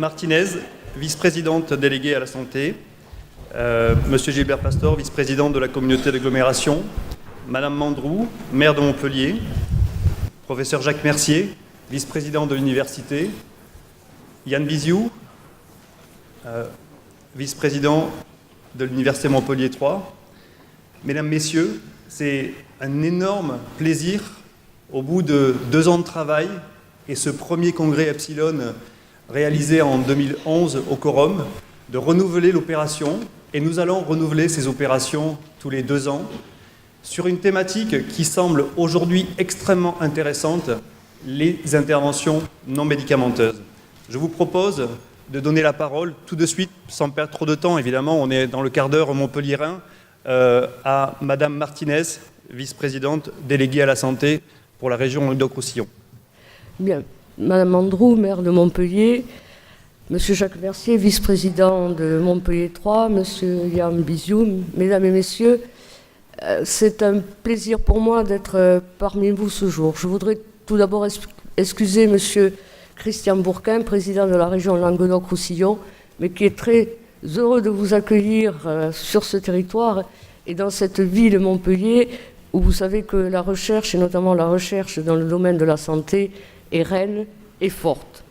Martinez, vice-présidente déléguée à la santé, Monsieur Gilbert Pastor, vice-président de la communauté d'agglomération, Madame Mandroux, maire de Montpellier, Professeur Jacques Mercier, vice-président de l'université, Yann Biziou, vice-président de l'université Montpellier 3. Mesdames, Messieurs, c'est un énorme plaisir, au bout de 2 ans de travail, et ce premier congrès Epsilon réalisé en 2011 au Quorum, de renouveler l'opération. Et nous allons renouveler ces opérations tous les 2 ans sur une thématique qui semble aujourd'hui extrêmement intéressante, les interventions non médicamenteuses. Je vous propose de donner la parole tout de suite, sans perdre trop de temps, évidemment, on est dans le quart d'heure montpelliérain, à Madame Martinez, vice-présidente déléguée à la santé pour la région Languedoc-Roussillon. Bien. Madame Mandroux, maire de Montpellier, Monsieur Jacques Mercier, vice-président de Montpellier 3, Monsieur Yann Biziou, Mesdames et Messieurs, c'est un plaisir pour moi d'être parmi vous ce jour. Je voudrais tout d'abord excuser Monsieur Christian Bourquin, président de la région Languedoc-Roussillon, mais qui est très heureux de vous accueillir sur ce territoire et dans cette ville Montpellier où vous savez que la recherche, et notamment la recherche dans le domaine de la santé, est reine et forte.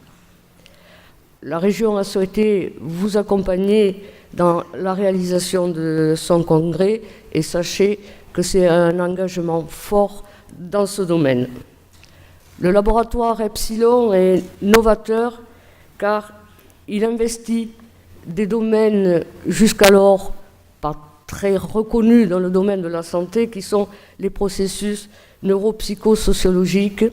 La région a souhaité vous accompagner dans la réalisation de son congrès et sachez que c'est un engagement fort dans ce domaine. Le laboratoire Epsilon est novateur car il investit des domaines jusqu'alors pas très reconnus dans le domaine de la santé qui sont les processus neuropsychosociologiques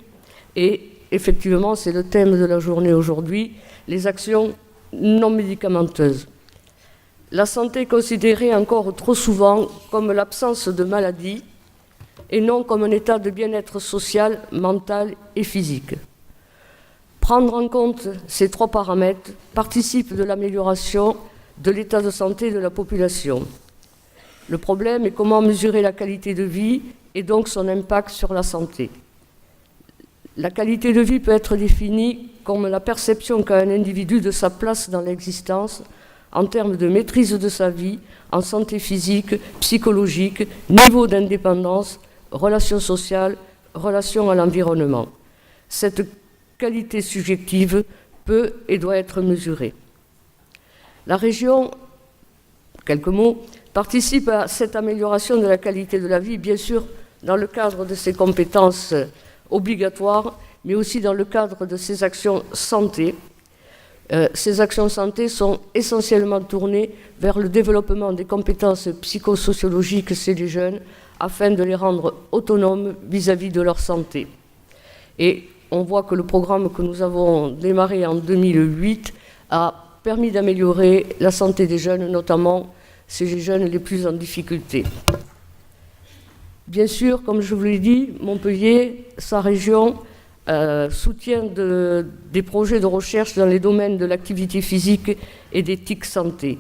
et effectivement, c'est le thème de la journée aujourd'hui, les actions non médicamenteuses. La santé est considérée encore trop souvent comme l'absence de maladie et non comme un état de bien-être social, mental et physique. Prendre en compte ces 3 paramètres participe de l'amélioration de l'état de santé de la population. Le problème est comment mesurer la qualité de vie et donc son impact sur la santé. La qualité de vie peut être définie comme la perception qu'a un individu de sa place dans l'existence en termes de maîtrise de sa vie, en santé physique, psychologique, niveau d'indépendance, relations sociales, relation à l'environnement. Cette qualité subjective peut et doit être mesurée. La région, quelques mots, participe à cette amélioration de la qualité de la vie, bien sûr, dans le cadre de ses compétences obligatoires, mais aussi dans le cadre de ses actions santé. Ces actions santé sont essentiellement tournées vers le développement des compétences psychosociologiques chez les jeunes afin de les rendre autonomes vis-à-vis de leur santé. Et on voit que le programme que nous avons démarré en 2008 a permis d'améliorer la santé des jeunes, notamment chez les jeunes les plus en difficulté. Bien sûr, comme je vous l'ai dit, Montpellier, sa région, soutient des projets de recherche dans les domaines de l'activité physique et d'éthique santé.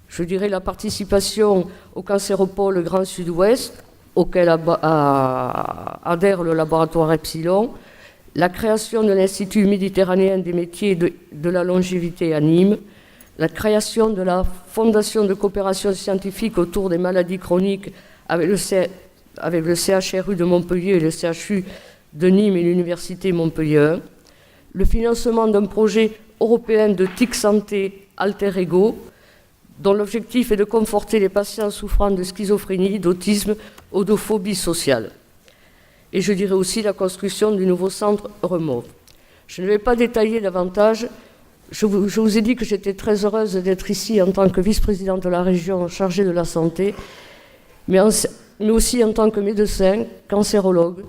Je dirais la participation au Cancéropole Grand Sud-Ouest, auquel adhère le laboratoire Epsilon, la création de l'Institut méditerranéen des métiers de la longévité à Nîmes, la création de la Fondation de coopération scientifique autour des maladies chroniques avec le CHRU de Montpellier et le CHU de Nîmes et l'Université Montpellier 1, le financement d'un projet européen de TIC Santé Alter Ego, dont l'objectif est de conforter les patients souffrant de schizophrénie, d'autisme ou de phobie sociale. Et je dirais aussi la construction du nouveau centre Remove. Je ne vais pas détailler davantage. Je vous ai dit que j'étais très heureuse d'être ici en tant que vice-présidente de la région chargée de la santé, mais aussi en tant que médecin, cancérologue.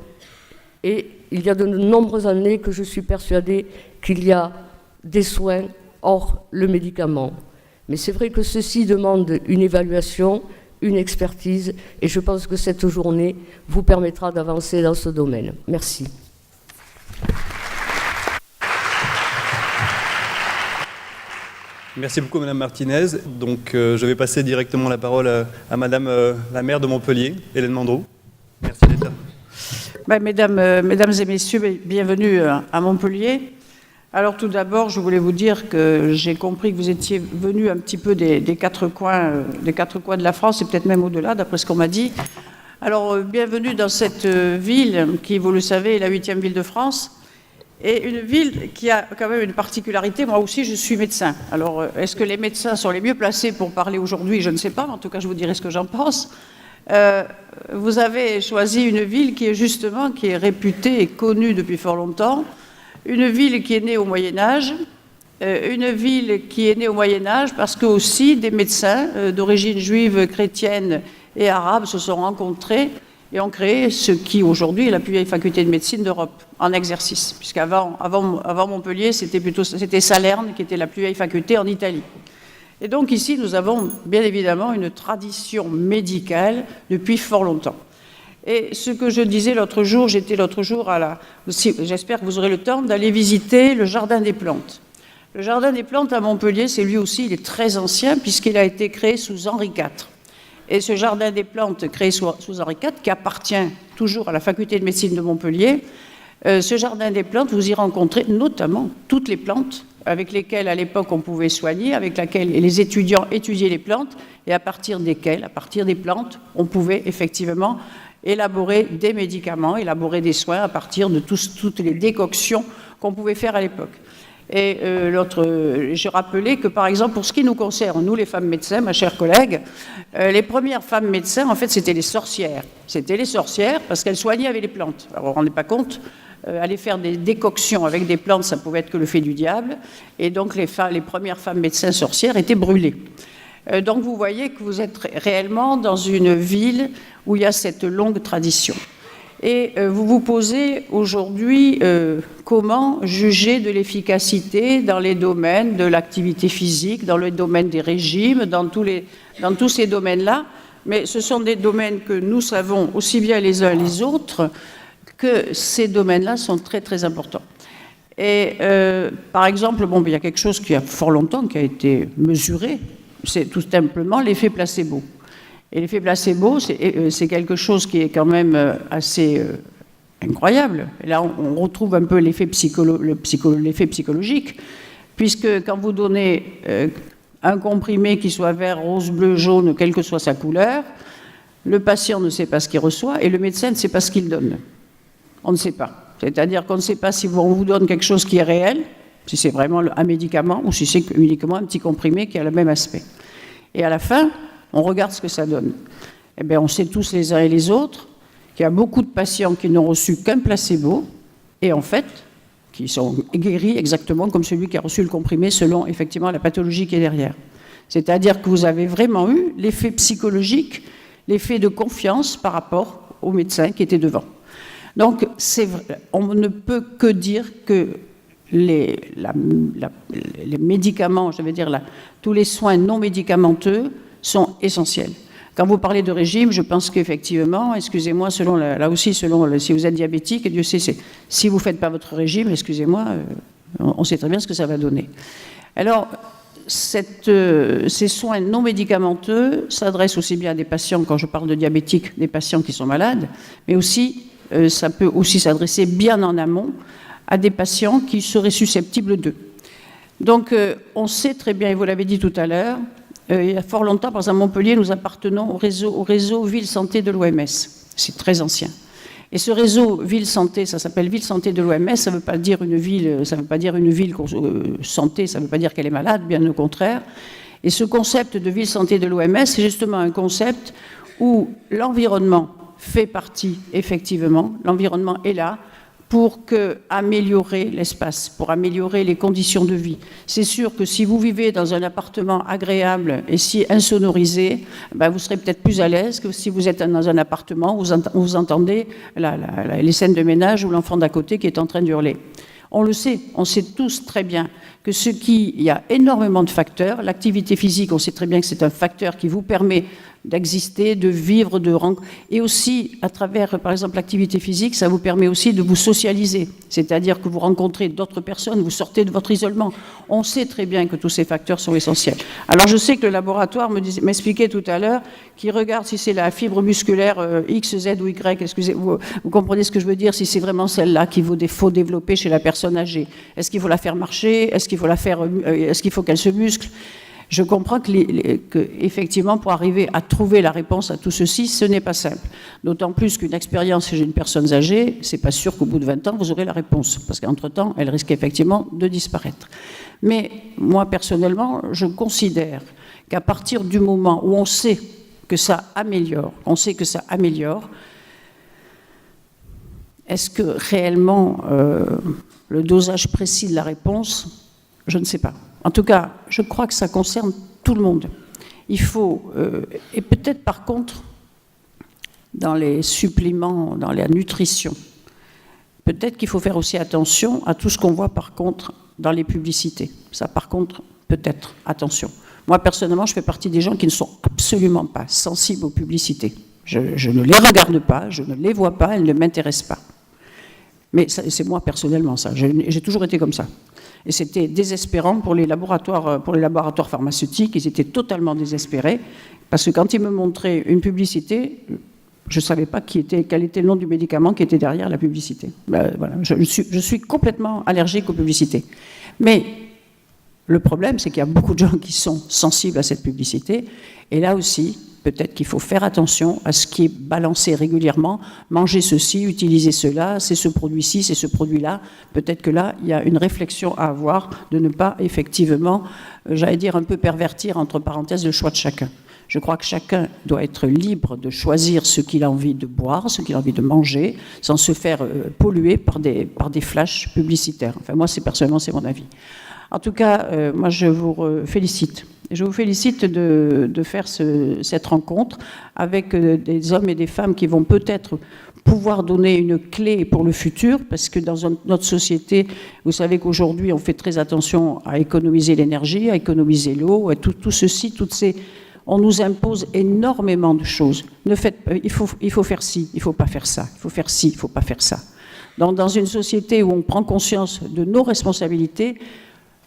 Et il y a de nombreuses années que je suis persuadée qu'il y a des soins hors le médicament. Mais c'est vrai que ceci demande une évaluation, une expertise, et je pense que cette journée vous permettra d'avancer dans ce domaine. Merci. Merci beaucoup, Madame Martinez. Donc, je vais passer directement la parole à Madame la maire de Montpellier, Hélène Mandroux. Merci d'être là. Mesdames et messieurs, bienvenue à Montpellier. Alors tout d'abord, je voulais vous dire que j'ai compris que vous étiez venu un petit peu des quatre coins de la France, et peut-être même au-delà, d'après ce qu'on m'a dit. Alors, bienvenue dans cette ville qui, vous le savez, est la 8e ville de France, et une ville qui a quand même une particularité. Moi aussi, je suis médecin. Alors, est-ce que les médecins sont les mieux placés pour parler aujourd'hui? Je ne sais pas, mais en tout cas, je vous dirai ce que j'en pense. Vous avez choisi une ville qui est réputée et connue depuis fort longtemps, une ville qui est née au Moyen-Âge, une ville qui est née au Moyen-Âge parce que aussi des médecins d'origine juive, chrétienne et arabe se sont rencontrés et ont créé ce qui aujourd'hui est la plus vieille faculté de médecine d'Europe en exercice, puisqu'avant Montpellier, c'était Salerne qui était la plus vieille faculté en Italie. Et donc ici, nous avons bien évidemment une tradition médicale depuis fort longtemps. Et ce que je disais l'autre jour, j'espère que vous aurez le temps d'aller visiter le Jardin des Plantes. Le Jardin des Plantes à Montpellier, c'est lui aussi, il est très ancien puisqu'il a été créé sous Henri IV. Et ce Jardin des Plantes créé sous Henri IV, qui appartient toujours à la faculté de médecine de Montpellier, ce Jardin des Plantes, vous y rencontrez notamment toutes les plantes avec lesquelles, à l'époque, on pouvait soigner, avec lesquelles les étudiants étudiaient les plantes, et à partir des plantes, on pouvait effectivement élaborer des médicaments, élaborer des soins à partir de toutes les décoctions qu'on pouvait faire à l'époque. Et je rappelais que, par exemple, pour ce qui nous concerne, nous les femmes médecins, ma chère collègue, les premières femmes médecins, en fait, c'était les sorcières. C'était les sorcières parce qu'elles soignaient avec les plantes. Alors, on ne se rendait pas compte, aller faire des décoctions avec des plantes, ça pouvait être que le fait du diable. Et donc, les premières femmes médecins sorcières étaient brûlées. Donc, vous voyez que vous êtes réellement dans une ville où il y a cette longue tradition. Et vous vous posez aujourd'hui comment juger de l'efficacité dans les domaines de l'activité physique, dans le domaine des régimes, dans tous ces domaines-là. Mais ce sont des domaines que nous savons aussi bien les uns les autres que ces domaines-là sont très très importants. Et par exemple, il y a quelque chose qui a fort longtemps qui a été mesuré, c'est tout simplement l'effet placebo. Et l'effet placebo, c'est quelque chose qui est quand même assez incroyable. Et là, on retrouve un peu l'effet psychologique, puisque quand vous donnez un comprimé qui soit vert, rose, bleu, jaune, quelle que soit sa couleur, le patient ne sait pas ce qu'il reçoit et le médecin ne sait pas ce qu'il donne. On ne sait pas. C'est-à-dire qu'on ne sait pas si on vous donne quelque chose qui est réel, si c'est vraiment un médicament ou si c'est uniquement un petit comprimé qui a le même aspect. Et à la fin, on regarde ce que ça donne. Eh bien, on sait tous les uns et les autres qu'il y a beaucoup de patients qui n'ont reçu qu'un placebo et en fait, qui sont guéris exactement comme celui qui a reçu le comprimé selon effectivement la pathologie qui est derrière. C'est-à-dire que vous avez vraiment eu l'effet psychologique, l'effet de confiance par rapport au médecin qui était devant. Donc, c'est vrai, on ne peut que dire que les médicaments, je veux dire tous les soins non médicamenteux sont essentiels. Quand vous parlez de régime, je pense qu'effectivement, excusez-moi, selon si vous êtes diabétique, et Dieu sait, si vous ne faites pas votre régime, excusez-moi, on sait très bien ce que ça va donner. Alors, ces soins non médicamenteux s'adressent aussi bien à des patients, quand je parle de diabétiques, des patients qui sont malades, mais aussi, ça peut aussi s'adresser bien en amont à des patients qui seraient susceptibles d'eux. Donc, on sait très bien, et vous l'avez dit tout à l'heure, il y a fort longtemps, par exemple, à Montpellier, nous appartenons au réseau Ville Santé de l'OMS. C'est très ancien. Et ce réseau Ville Santé, ça s'appelle Ville Santé de l'OMS, ça ne veut pas dire une ville santé, ça ne veut pas dire qu'elle est malade, bien au contraire. Et ce concept de Ville Santé de l'OMS, c'est justement un concept où l'environnement fait partie, effectivement, l'environnement est là, pour améliorer l'espace, pour améliorer les conditions de vie. C'est sûr que si vous vivez dans un appartement agréable et si insonorisé, vous serez peut-être plus à l'aise que si vous êtes dans un appartement où vous entendez les scènes de ménage ou l'enfant d'à côté qui est en train d'hurler. On le sait, on sait tous très bien que il y a énormément de facteurs. L'activité physique, on sait très bien que c'est un facteur qui vous permet d'exister, de vivre, et aussi à travers, par exemple, l'activité physique, ça vous permet aussi de vous socialiser, c'est-à-dire que vous rencontrez d'autres personnes, vous sortez de votre isolement. On sait très bien que tous ces facteurs sont essentiels. Alors je sais que le laboratoire m'expliquait tout à l'heure qu'il regarde si c'est la fibre musculaire X, Z ou Y, excusez, vous comprenez ce que je veux dire, si c'est vraiment celle-là qu'il faut développer chez la personne âgée. Est-ce qu'il faut la faire marcher? Est-ce qu'il faut qu'elle se muscle? Je comprends qu'effectivement, pour arriver à trouver la réponse à tout ceci, ce n'est pas simple. D'autant plus qu'une expérience chez une personne âgée, c'est pas sûr qu'au bout de 20 ans, vous aurez la réponse. Parce qu'entre-temps, elle risque effectivement de disparaître. Mais moi, personnellement, je considère qu'à partir du moment où on sait que ça améliore, est-ce que réellement le dosage précis de la réponse, je ne sais pas. En tout cas, je crois que ça concerne tout le monde. Il faut, et peut-être par contre, dans les suppléments, dans la nutrition, peut-être qu'il faut faire aussi attention à tout ce qu'on voit par contre dans les publicités. Ça par contre, peut-être, attention. Moi personnellement, je fais partie des gens qui ne sont absolument pas sensibles aux publicités. Je ne les regarde pas, je ne les vois pas, elles ne m'intéressent pas. Mais c'est moi personnellement ça, j'ai toujours été comme ça. Et c'était désespérant pour les laboratoires pharmaceutiques, ils étaient totalement désespérés, parce que quand ils me montraient une publicité, je ne savais pas quel était le nom du médicament qui était derrière la publicité. Ben, voilà, je suis complètement allergique aux publicités. Mais le problème, c'est qu'il y a beaucoup de gens qui sont sensibles à cette publicité, et là aussi, peut-être qu'il faut faire attention à ce qui est balancé régulièrement. Manger ceci, utiliser cela, c'est ce produit-ci, c'est ce produit-là. Peut-être que là, il y a une réflexion à avoir de ne pas effectivement, j'allais dire un peu pervertir, entre parenthèses, le choix de chacun. Je crois que chacun doit être libre de choisir ce qu'il a envie de boire, ce qu'il a envie de manger, sans se faire polluer par des flashs publicitaires. Enfin, moi, personnellement, c'est mon avis. En tout cas, moi, je vous félicite. Je vous félicite de faire cette rencontre avec des hommes et des femmes qui vont peut-être pouvoir donner une clé pour le futur, parce que dans notre société, vous savez qu'aujourd'hui, on fait très attention à économiser l'énergie, à économiser l'eau, à tout ceci, on nous impose énormément de choses. Il faut faire ci, il ne faut pas faire ça, il faut faire ci, il ne faut pas faire ça. Dans une société où on prend conscience de nos responsabilités,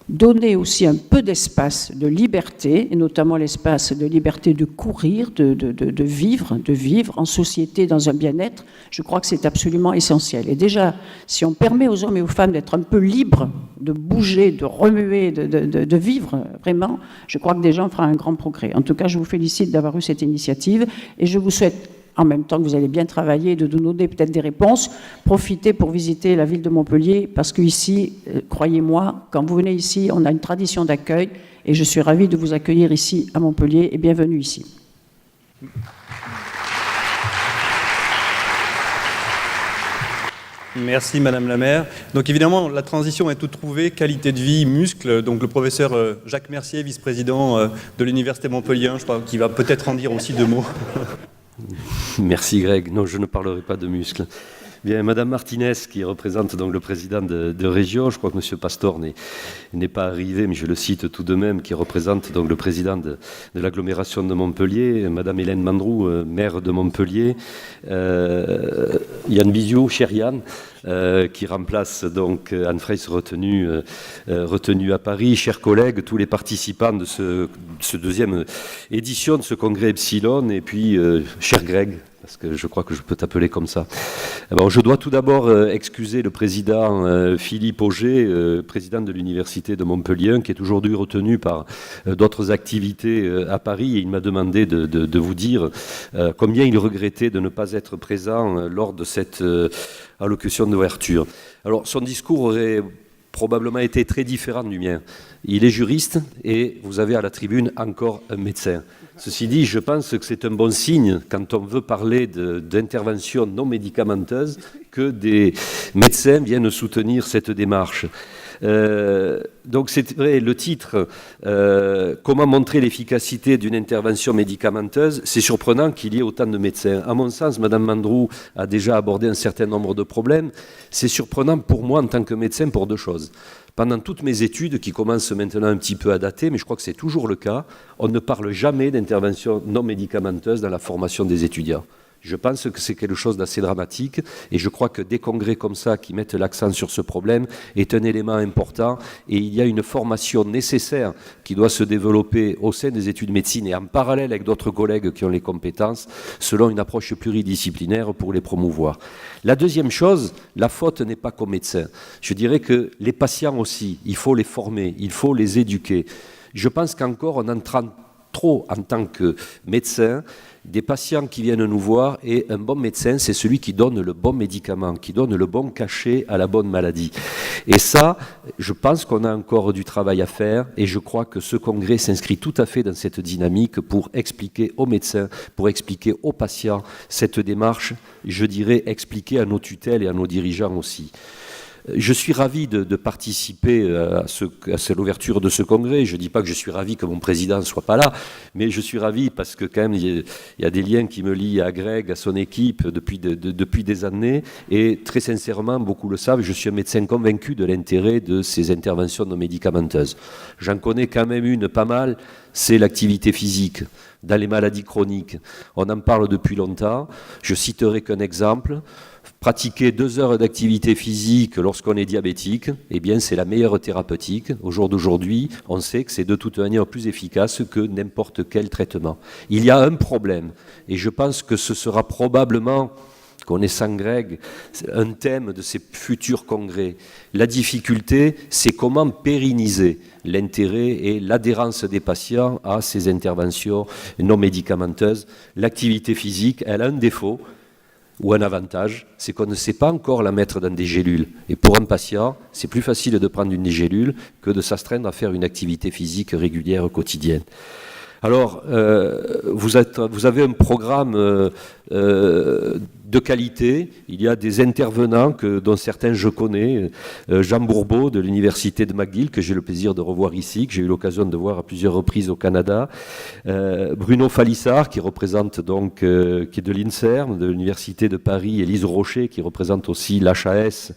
donner aussi un peu d'espace de liberté, et notamment l'espace de liberté de courir, de vivre en société, dans un bien-être, je crois que c'est absolument essentiel. Et déjà, si on permet aux hommes et aux femmes d'être un peu libres, de bouger, de remuer, de vivre vraiment, je crois que déjà on fera un grand progrès. En tout cas, je vous félicite d'avoir eu cette initiative, et je vous souhaite, en même temps que vous allez bien travailler, de nous donner peut-être des réponses, profitez pour visiter la ville de Montpellier, parce qu'ici, croyez-moi, quand vous venez ici, on a une tradition d'accueil, et je suis ravie de vous accueillir ici à Montpellier, et bienvenue ici. Merci Madame la maire. Donc évidemment, la transition est toute trouvée, qualité de vie, muscles. Donc le professeur Jacques Mercier, vice-président de l'Université Montpellier, je crois qu'il va peut-être en dire aussi 2 mots. Merci Greg. Non, je ne parlerai pas de muscles. Bien, Madame Martinez, qui représente donc le président de région, je crois que Monsieur Pastor n'est pas arrivé, mais je le cite tout de même, qui représente donc le président de l'agglomération de Montpellier, Madame Hélène Mandroux, maire de Montpellier, Yann Biziou, cher Yann, qui remplace donc Anne Freysse retenue à Paris, chers collègues, tous les participants de ce deuxième édition de ce congrès Epsilon, et puis cher Greg, parce que je crois que je peux t'appeler comme ça. Alors, je dois tout d'abord excuser le président Philippe Auger, président de l'Université de Montpellier, qui est aujourd'hui retenu par d'autres activités à Paris, et il m'a demandé de vous dire combien il regrettait de ne pas être présent lors de cette allocution d'ouverture. Alors, son discours aurait probablement été très différent du mien. Il est juriste et vous avez à la tribune encore un médecin. Ceci dit, je pense que c'est un bon signe quand on veut parler d'intervention non médicamenteuse que des médecins viennent soutenir cette démarche. Donc c'est vrai, le titre comment montrer l'efficacité d'une intervention médicamenteuse, c'est surprenant qu'il y ait autant de médecins. À mon sens, Madame Mandroux a déjà abordé un certain nombre de problèmes. C'est surprenant pour moi en tant que médecin pour 2 choses. Pendant toutes mes études, qui commencent maintenant un petit peu à dater, mais je crois que c'est toujours le cas, on ne parle jamais d'intervention non médicamenteuse dans la formation des étudiants. Je pense que c'est quelque chose d'assez dramatique et je crois que des congrès comme ça qui mettent l'accent sur ce problème est un élément important et il y a une formation nécessaire qui doit se développer au sein des études de médecine et en parallèle avec d'autres collègues qui ont les compétences selon une approche pluridisciplinaire pour les promouvoir. La deuxième chose, la faute n'est pas qu'aux médecins. Je dirais que les patients aussi, il faut les former, il faut les éduquer. Je pense qu'encore on entraîne trop en tant que médecin des patients qui viennent nous voir et un bon médecin, c'est celui qui donne le bon médicament, qui donne le bon cachet à la bonne maladie. Et ça, je pense qu'on a encore du travail à faire et je crois que ce congrès s'inscrit tout à fait dans cette dynamique pour expliquer aux médecins, pour expliquer aux patients cette démarche, je dirais expliquer à nos tutelles et à nos dirigeants aussi. Je suis ravi de participer à l'ouverture de ce congrès. Je ne dis pas que je suis ravi que mon président ne soit pas là, mais je suis ravi parce que quand même il y a des liens qui me lient à Greg, à son équipe depuis des années. Et très sincèrement, beaucoup le savent, je suis un médecin convaincu de l'intérêt de ces interventions non médicamenteuses. J'en connais quand même une pas mal, c'est l'activité physique dans les maladies chroniques. On en parle depuis longtemps. Je citerai qu'un exemple. Pratiquer 2 heures d'activité physique lorsqu'on est diabétique, eh bien c'est la meilleure thérapeutique. Au jour d'aujourd'hui, on sait que c'est de toute manière plus efficace que n'importe quel traitement. Il y a un problème, et je pense que ce sera probablement, connaissant Greg, un thème de ces futurs congrès. La difficulté, c'est comment pérenniser l'intérêt et l'adhérence des patients à ces interventions non médicamenteuses. L'activité physique, elle a un défaut, ou un avantage, c'est qu'on ne sait pas encore la mettre dans des gélules. Et pour un patient, c'est plus facile de prendre une gélule que de s'astreindre à faire une activité physique régulière quotidienne. Alors, vous avez un programme de qualité. Il y a des intervenants dont certains je connais. Jean Bourbeau de l'université de McGill, que j'ai le plaisir de revoir ici, que j'ai eu l'occasion de voir à plusieurs reprises au Canada. Bruno Falissard, qui représente donc, qui est de l'INSERM, de l'université de Paris, et Lise Rocher, qui représente aussi l'HAS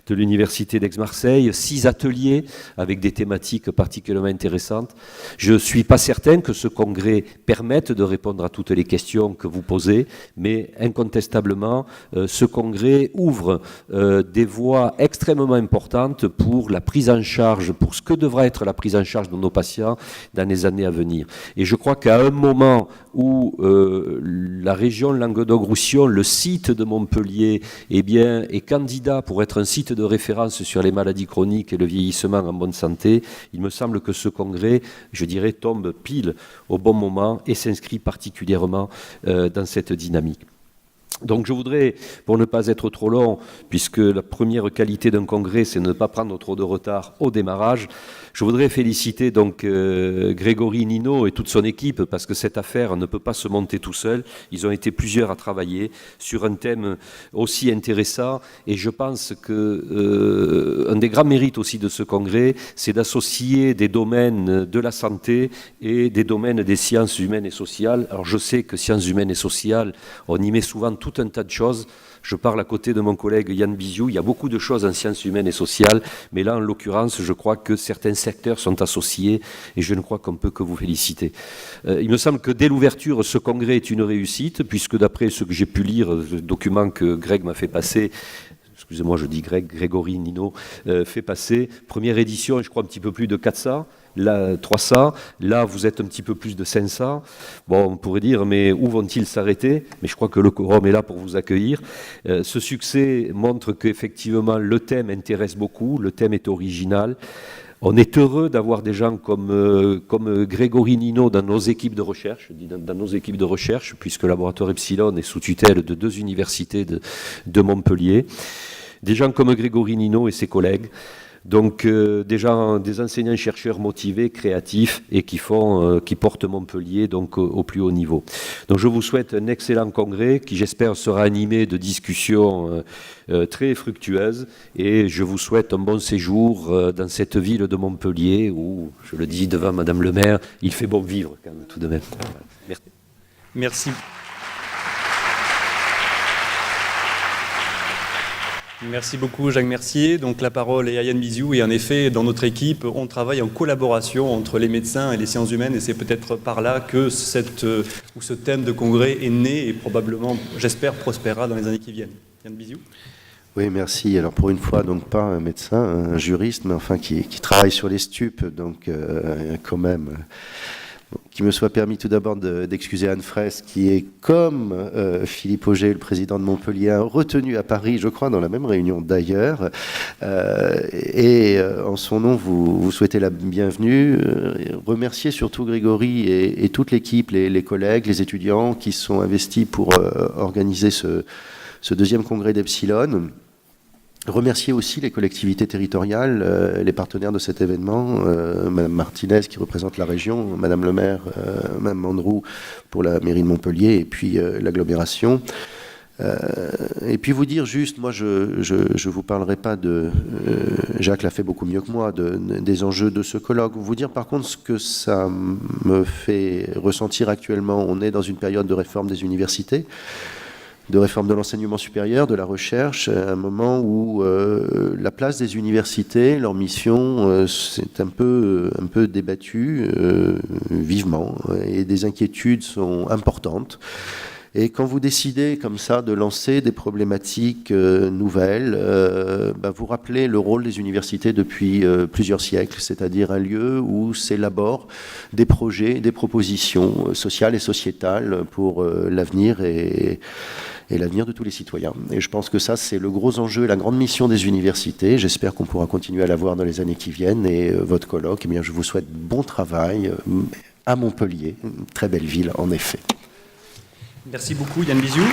de l'université d'Aix-Marseille. 6 ateliers avec des thématiques particulièrement intéressantes. Je ne suis pas certain que ce congrès permette de répondre à toutes les questions que vous posez, mais incontestablement, ce congrès ouvre des voies extrêmement importantes pour la prise en charge, pour ce que devra être la prise en charge de nos patients dans les années à venir. Et je crois qu'à un moment où la région Languedoc-Roussillon, le site de Montpellier, eh bien, est candidat pour être un site de référence sur les maladies chroniques et le vieillissement en bonne santé, il me semble que ce congrès, je dirais, tombe pile au bon moment et s'inscrit particulièrement dans cette dynamique. Donc je voudrais, pour ne pas être trop long, puisque la première qualité d'un congrès, c'est de ne pas prendre trop de retard au démarrage, je voudrais féliciter donc Grégory Nino et toute son équipe, parce que cette affaire ne peut pas se monter tout seul. Ils ont été plusieurs à travailler sur un thème aussi intéressant, et je pense que un des grands mérites aussi de ce congrès, c'est d'associer des domaines de la santé et des domaines des sciences humaines et sociales. Alors je sais que sciences humaines et sociales, on y met souvent tout un tas de choses. Je parle à côté de mon collègue Yann Biziou, il y a beaucoup de choses en sciences humaines et sociales, mais là, en l'occurrence, je crois que certains secteurs sont associés et je ne crois qu'on peut que vous féliciter. Il me semble que dès l'ouverture, ce congrès est une réussite, puisque d'après ce que j'ai pu lire, le document que Greg m'a fait passer, excusez-moi, je dis Grégory Nino, fait passer, première édition, je crois un petit peu plus de 400, là 300, là vous êtes un petit peu plus de 500. Bon, on pourrait dire, mais où vont-ils s'arrêter? Mais je crois que le quorum est là pour vous accueillir. Ce succès montre qu'effectivement le thème intéresse beaucoup, le thème est original. On est heureux d'avoir des gens comme Grégory Nino dans nos équipes de recherche, je dis dans nos équipes de recherche, puisque le laboratoire Epsilon est sous tutelle de 2 universités de Montpellier. Des gens comme Grégory Nino et ses collègues. Donc des enseignants-chercheurs motivés, créatifs et qui portent Montpellier donc au plus haut niveau. Donc je vous souhaite un excellent congrès qui j'espère sera animé de discussions très fructueuses et je vous souhaite un bon séjour dans cette ville de Montpellier où, je le dis devant Madame le maire, il fait bon vivre quand même tout de même. Merci. Merci. Merci beaucoup Jacques Mercier. Donc la parole est à Yann Biziou et en effet dans notre équipe on travaille en collaboration entre les médecins et les sciences humaines et c'est peut-être par là que ce thème de congrès est né et probablement, j'espère, prospérera dans les années qui viennent. Yann Biziou. Oui, merci. Alors pour une fois, donc pas un médecin, un juriste, mais enfin qui travaille sur les stupes, donc quand même... Qu'il me soit permis tout d'abord d'excuser Anne Fraisse, qui est, comme Philippe Auger, le président de Montpellier, retenu à Paris, je crois, dans la même réunion d'ailleurs. En son nom, vous souhaitez la bienvenue. Remercier surtout Grégory et toute l'équipe, les collègues, les étudiants qui sont investis pour organiser ce deuxième congrès d'Epsilon. Remercier aussi les collectivités territoriales, les partenaires de cet événement, Madame Martinez qui représente la région, Madame le maire, Madame Mandrou pour la mairie de Montpellier et puis l'agglomération. Et puis vous dire juste, moi je vous parlerai pas de, Jacques l'a fait beaucoup mieux que moi, des enjeux de ce colloque. Vous dire par contre ce que ça me fait ressentir actuellement. On est dans une période de réforme des universités, de réforme de l'enseignement supérieur, de la recherche, à un moment où la place des universités, leur mission, c'est un peu débattue vivement, et des inquiétudes sont importantes. Et quand vous décidez comme ça de lancer des problématiques nouvelles, vous rappelez le rôle des universités depuis plusieurs siècles, c'est-à-dire un lieu où s'élaborent des projets, des propositions sociales et sociétales pour l'avenir et l'avenir de tous les citoyens. Et je pense que ça, c'est le gros enjeu et la grande mission des universités. J'espère qu'on pourra continuer à l'avoir dans les années qui viennent. Et votre colloque, eh bien, je vous souhaite bon travail à Montpellier, une très belle ville en effet. Merci beaucoup Yann Biziou.